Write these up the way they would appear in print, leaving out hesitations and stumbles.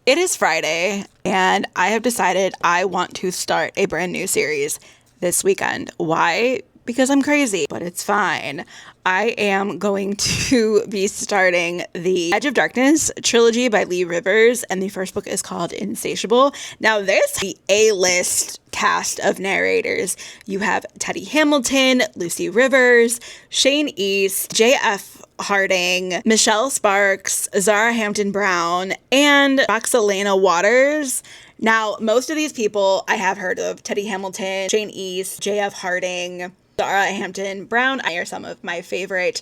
It is Friday, and I have decided I want to start a brand new series this weekend. Why? Because I'm crazy, but it's fine. I am going to be starting the Edge of Darkness trilogy by Leigh Rivers, and the first book is called Insatiable. Now, there's the A-list cast of narrators. You have Teddy Hamilton, Lucy Rivers, Shane East, J.F. Harding, Michelle Sparks, Zara Hampton Brown, and Roxalana Waters. Now, most of these people I have heard of. Teddy Hamilton, Shane East, J.F. Harding, Zara Hampton Brown are some of my favorite.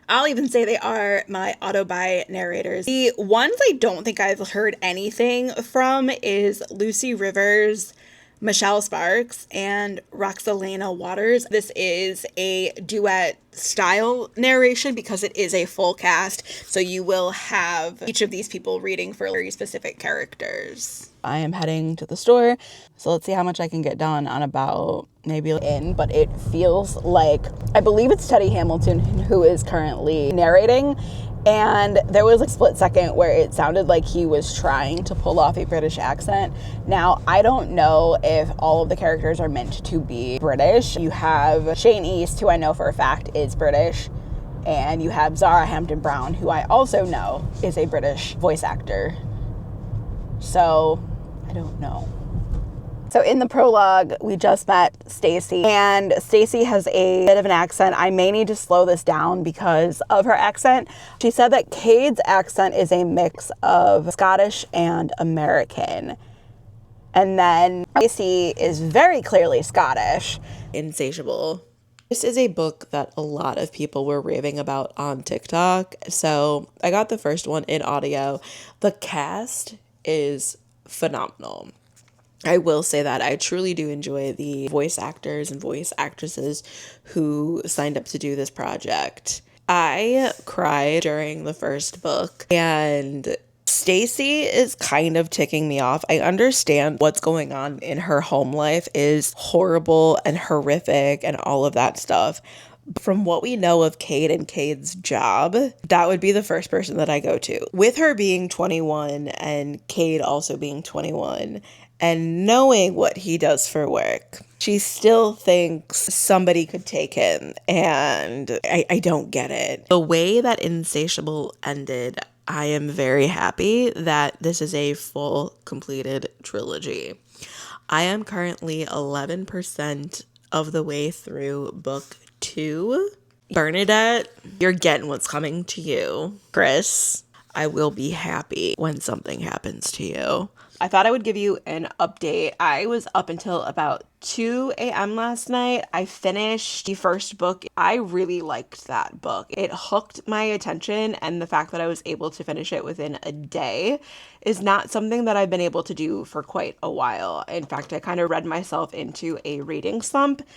I'll even say they are my auto-buy narrators. The ones I don't think I've heard anything from is Lucy Rivers, Michelle Sparks, and Roxalana Waters. This is a duet style narration because it is a full cast, so you will have each of these people reading for very specific characters. I am heading to the store, so let's see how much I can get done on about maybe but it feels like, I believe it's Teddy Hamilton who is currently narrating, and there was a split second where it sounded like he was trying to pull off a British accent. Now, I don't know if all of the characters are meant to be British. You have Shane East, who I know for a fact is British, and you have Zara Hampton Brown, who I also know is a British voice actor. So, I don't know. So in the prologue, we just met Stacy, and Stacy has a bit of an accent. I may need to slow this down because of her accent. She said that Cade's accent is a mix of Scottish and American. And then Stacy is very clearly Scottish. Insatiable. This is a book that a lot of people were raving about on TikTok. So I got the first one in audio. The cast is phenomenal. I will say that I truly do enjoy the voice actors and voice actresses who signed up to do this project. I cried during the first book, and Stacy is kind of ticking me off. I understand what's going on in her home life is horrible and horrific and all of that stuff. From what we know of Cade and Cade's job, that would be the first person that I go to. With her being 21 and Cade also being 21, and knowing what he does for work, she still thinks somebody could take him, and I don't get it. The way that Insatiable ended, I am very happy that this is a full completed trilogy. I am currently 11% of the way through book 2. Bernadette, you're getting what's coming to you. Chris, I will be happy when something happens to you. I thought I would give you an update. I was up until about 2 a.m. last night. I finished the first book. I really liked that book. It hooked my attention, and the fact that I was able to finish it within a day is not something that I've been able to do for quite a while. In fact, I kind of read myself into a reading slump.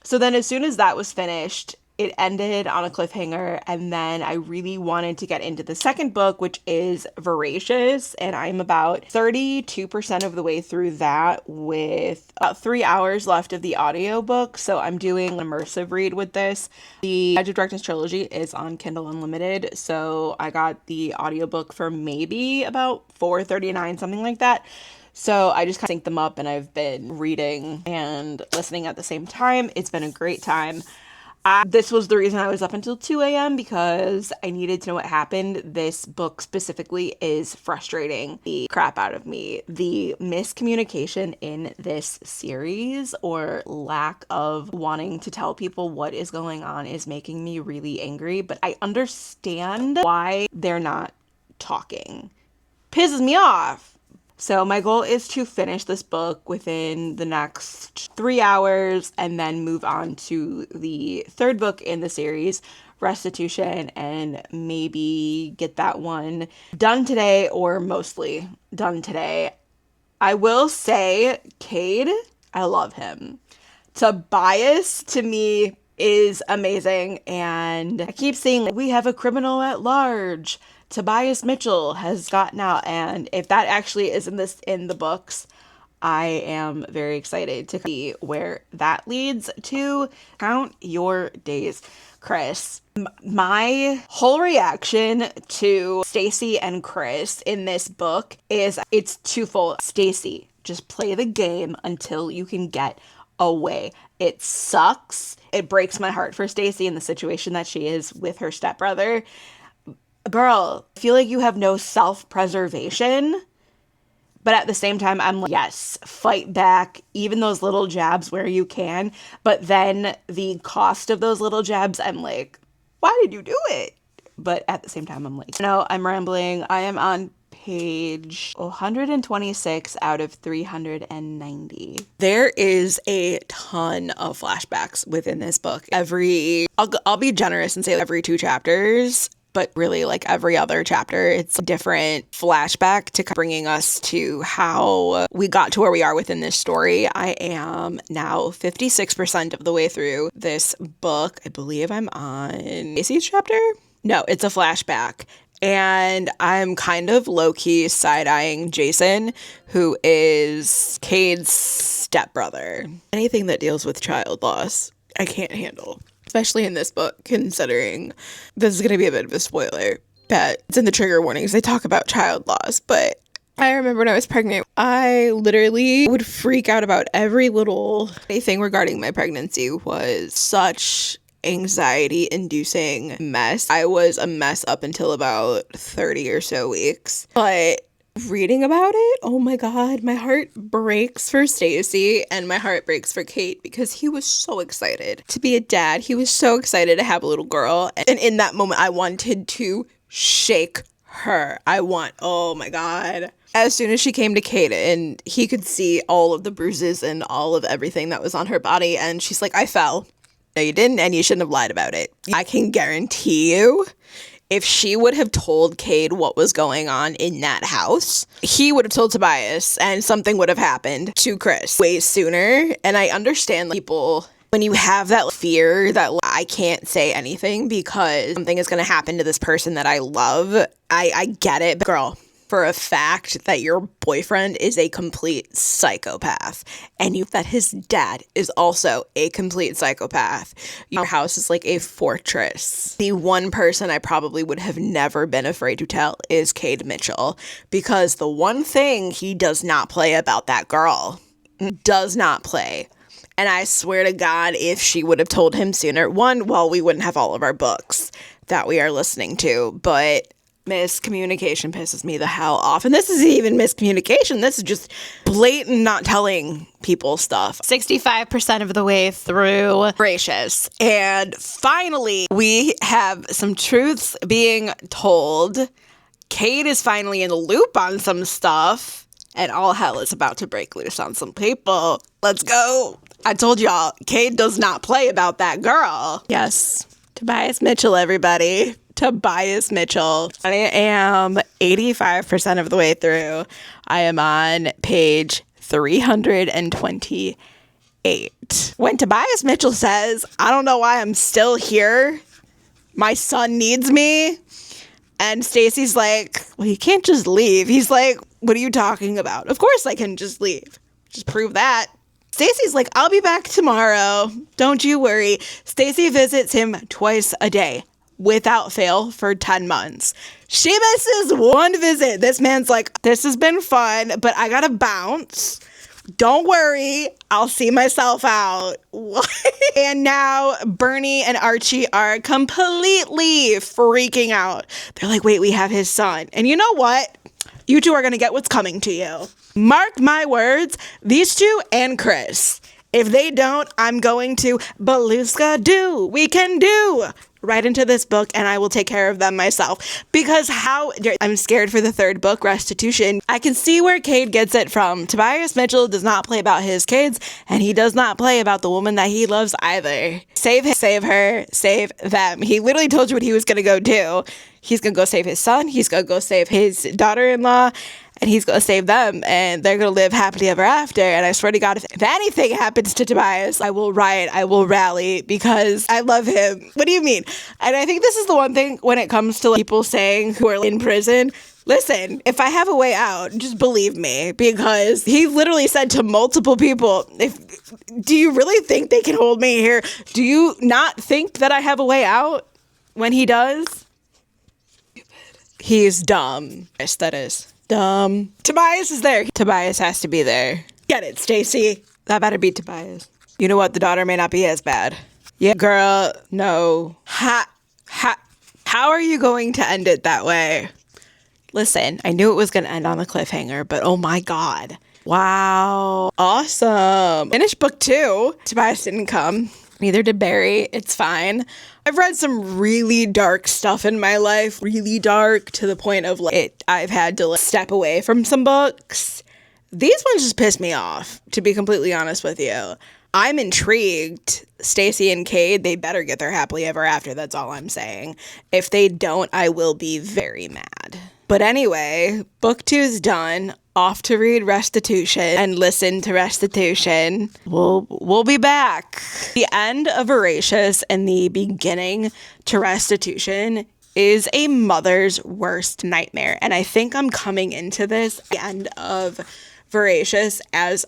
So then as soon as that was finished, it ended on a cliffhanger, and then I really wanted to get into the second book, which is Voracious, and I'm about 32% of the way through that with about 3 hours left of the audiobook, so I'm doing an immersive read with this. The Edge of Darkness trilogy is on Kindle Unlimited, so I got the audiobook for maybe about $4.39, something like that. So I just kind of synced them up, and I've been reading and listening at the same time. It's been a great time. This was the reason I was up until 2 a.m. because I needed to know what happened. This book specifically is frustrating the crap out of me. The miscommunication in this series, or lack of wanting to tell people what is going on, is making me really angry, but I understand why they're not talking. Pisses me off. So my goal is to finish this book within the next 3 hours and then move on to the third book in the series, Restitution, and maybe get that one done today, or mostly done today. I will say, Cade, I love him. Tobias, to me, is amazing, and I keep seeing we have a criminal at large. Tobias Mitchell has gotten out, and if that actually is in the books, I am very excited to see where that leads to. Count your days. Chris. My whole reaction to Stacy and Chris in this book is it's twofold. Stacy, just play the game until you can get away. It sucks. It breaks my heart for Stacy in the situation that she is with her stepbrother. Girl, I feel like you have no self-preservation. But at the same time, I'm like, yes, fight back, even those little jabs where you can. But then the cost of those little jabs, I'm like, why did you do it? But at the same time, I'm like, no, I'm rambling. I am on page 126 out of 390. There is a ton of flashbacks within this book. I'll be generous and say every 2 chapters, but really like every other chapter, it's a different flashback to bringing us to how we got to where we are within this story. I am now 56% of the way through this book. I believe I'm on Macy's chapter. No, it's a flashback. And I'm kind of low-key side-eyeing Jason, who is Cade's stepbrother. Anything that deals with child loss, I can't handle. Especially in this book, considering this is going to be a bit of a spoiler, but it's in the trigger warnings. They talk about child loss, but I remember when I was pregnant, I literally would freak out about anything regarding my pregnancy was such anxiety-inducing mess. I was a mess up until about 30 or so weeks, but reading about it, oh my god, my heart breaks for Stacy and my heart breaks for Kate because he was so excited to be a dad. He was so excited to have a little girl, and in that moment I wanted to shake her. Oh my god. As soon as she came to Kate and he could see all of the bruises and all of everything that was on her body, and she's like, I fell. No, you didn't, and you shouldn't have lied about it. I can guarantee you, if she would have told Cade what was going on in that house, he would have told Tobias and something would have happened to Chris way sooner. And I understand people, when you have that fear that I can't say anything because something is going to happen to this person that I love, I get it. But girl, for a fact that your boyfriend is a complete psychopath and that his dad is also a complete psychopath. Your house is like a fortress. The one person I probably would have never been afraid to tell is Cade Mitchell, because the one thing he does not play about that girl, does not play. And I swear to God, if she would have told him sooner, we wouldn't have all of our books that we are listening to, but miscommunication pisses me the hell off. And this isn't even miscommunication. This is just blatant not telling people stuff. 65% of the way through. Gracious. And finally, we have some truths being told. Cade is finally in the loop on some stuff. And all hell is about to break loose on some people. Let's go. I told y'all, Cade does not play about that girl. Yes. Tobias Mitchell, everybody. Tobias Mitchell. I am 85% of the way through. I am on page 328. When Tobias Mitchell says, I don't know why I'm still here. My son needs me. And Stacy's like, well, you can't just leave. He's like, what are you talking about? Of course I can just leave. Just prove that. Stacy's like, I'll be back tomorrow. Don't you worry. Stacy visits him twice a day. Without fail for 10 months. She misses one visit. This man's like, this has been fun, but I gotta bounce. Don't worry, I'll see myself out. And now Bernie and Archie are completely freaking out. They're like, wait, we have his son. And you know what? You two are gonna get what's coming to you. Mark my words, these two and Chris. If they don't, I'm going to Beluska do. We can do. Right into this book, and I will take care of them myself. Because I'm scared for the third book, Restitution. I can see where Cade gets it from. Tobias Mitchell does not play about his kids, and he does not play about the woman that he loves either. Save him, save her, save them. He literally told you what he was going to go do. He's going to go save his son. He's going to go save his daughter-in-law. And he's going to save them, and they're going to live happily ever after. And I swear to God, if anything happens to Tobias, I will riot, I will rally, because I love him. What do you mean? And I think this is the one thing when it comes to people saying who are in prison, Listen, if I have a way out, just believe me, because he literally said to multiple people, do you really think they can hold me here? Do you not think that I have a way out when he does? He's dumb. Yes, that is dumb. Tobias is there. Tobias has to be there. Get it, Stacy. That better be Tobias. You know what? The daughter may not be as bad. Yeah, girl, no. How are you going to end it that way? Listen, I knew it was going to end on a cliffhanger, but oh my God. Wow. Awesome. Finished book 2. Tobias didn't come. Neither did Barry. It's fine. I've read some really dark stuff in my life. Really dark to the point of I've had to step away from some books. These ones just piss me off, to be completely honest with you. I'm intrigued. Stacy and Cade, they better get their happily ever after. That's all I'm saying. If they don't, I will be very mad. But anyway, book 2 is done. Off to read Restitution and listen to Restitution. We'll be back. The end of Voracious and the beginning to Restitution is a mother's worst nightmare. And I think I'm coming into this the end of Voracious as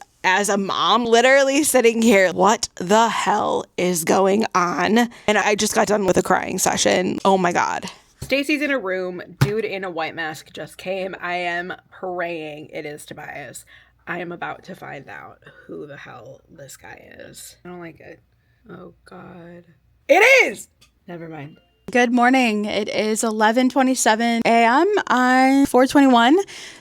a mom, literally sitting here, what the hell is going on? And I just got done with a crying session. Oh my God. Stacy's in a room. Dude in a white mask just came. I am praying it is Tobias. I am about to find out who the hell this guy is. I don't like it. Oh God. It is! Never mind. Good morning. It is 11:27 a.m. on 4/21.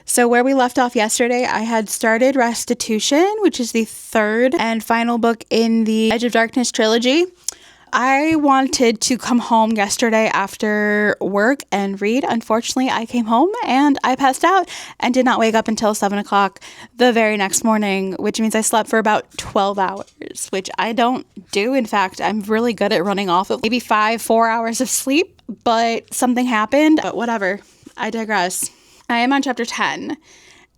So where we left off yesterday, I had started Restitution, which is the third and final book in the Edge of Darkness trilogy. I wanted to come home yesterday after work and read. Unfortunately, I came home and I passed out and did not wake up until 7 o'clock the very next morning, which means I slept for about 12 hours, which I don't do. In fact, I'm really good at running off of maybe 4 hours of sleep, but something happened. But whatever, I digress. I am on chapter 10.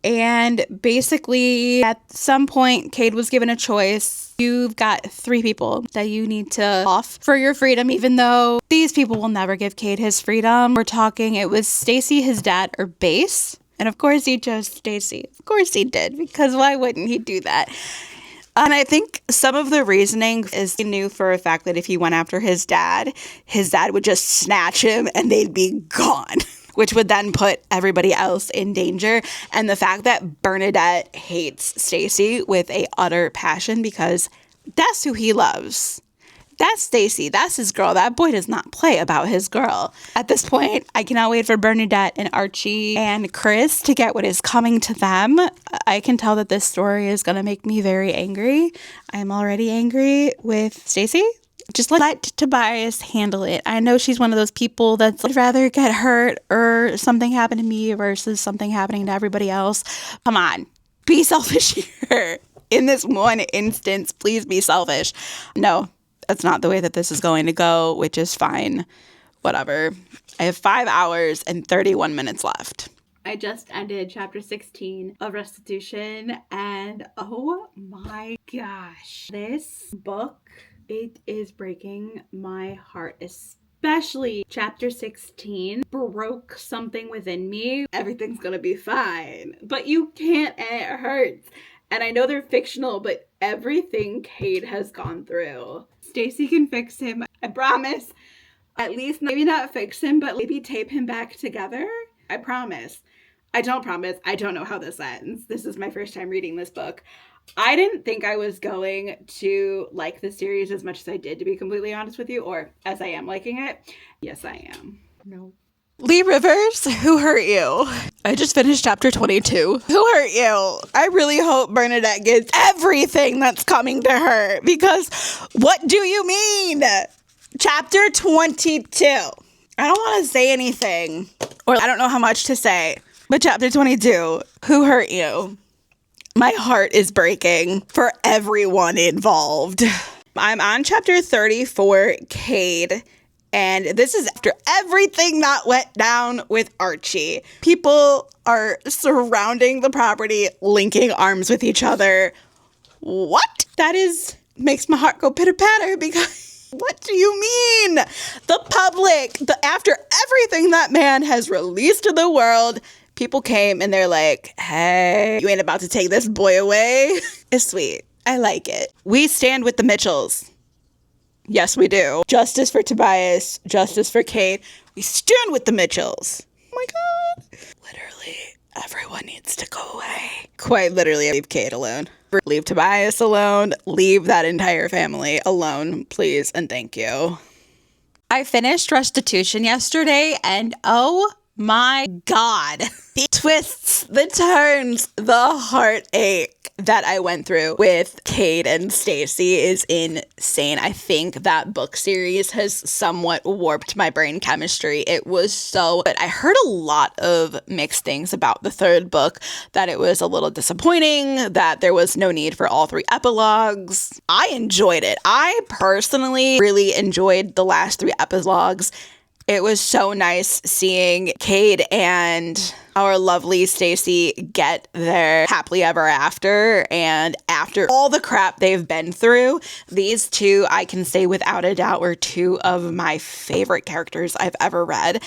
And basically, at some point, Cade was given a choice. You've got 3 people that you need to off for your freedom, even though these people will never give Cade his freedom. We're talking, it was Stacy, his dad, or Bass. And of course, he chose Stacy. Of course he did, because why wouldn't he do that? And I think some of the reasoning is he knew for a fact that if he went after his dad would just snatch him and they'd be gone. Which would then put everybody else in danger. And the fact that Bernadette hates Stacy with a utter passion because that's who he loves. That's Stacy. That's his girl. That boy does not play about his girl. At this point, I cannot wait for Bernadette and Archie and Chris to get what is coming to them. I can tell that this story is going to make me very angry. I am already angry with Stacy. Just let Tobias handle it. I know she's one of those people that's would rather get hurt or something happen to me versus something happening to everybody else. Come on, be selfish here. In this one instance, please be selfish. No, that's not the way that this is going to go, which is fine. Whatever. I have 5 hours and 31 minutes left. I just ended chapter 16 of Restitution, and oh my gosh, this book, it is breaking my heart, especially chapter 16 broke something within me. Everything's gonna be fine, but you can't, and it hurts. And I know they're fictional, but everything Cade has gone through, Stacy can fix him, I promise. At least maybe not fix him, but maybe tape him back together. I promise. I don't promise. I don't know how this ends. This is my first time reading this book. I didn't think I was going to like the series as much as I did, to be completely honest with you, or as I am liking it. Yes, I am. No. Leigh Rivers, who hurt you? I just finished chapter 22. Who hurt you? I really hope Bernadette gets everything that's coming to her, because what do you mean? Chapter 22. I don't want to say anything, or I don't know how much to say, but chapter 22, who hurt you? My heart is breaking for everyone involved. I'm on chapter 34, Cade, and this is after everything that went down with Archie. People are surrounding the property, linking arms with each other. What? That makes my heart go pitter-patter, because what do you mean? The public, after everything that man has released to the world, People came and they're like, hey, you ain't about to take this boy away. It's sweet. I like it. We stand with the Mitchells. Yes, we do. Justice for Tobias, justice for Kate. We stand with the Mitchells. Oh my God. Literally, everyone needs to go away. Quite literally, leave Kate alone. Leave Tobias alone. Leave that entire family alone, please, and thank you. I finished Restitution yesterday, and oh my God. The twists, the turns, the heartache that I went through with Cade and Stacy is insane. I think that book series has somewhat warped my brain chemistry. It was so good. I heard a lot of mixed things about the third book, that it was a little disappointing, that there was no need for all 3 epilogues. I enjoyed it. I personally really enjoyed the last 3 epilogues. It was so nice seeing Cade and our lovely Stacy get their happily ever after. And after all the crap they've been through, these 2, I can say without a doubt, were 2 of my favorite characters I've ever read.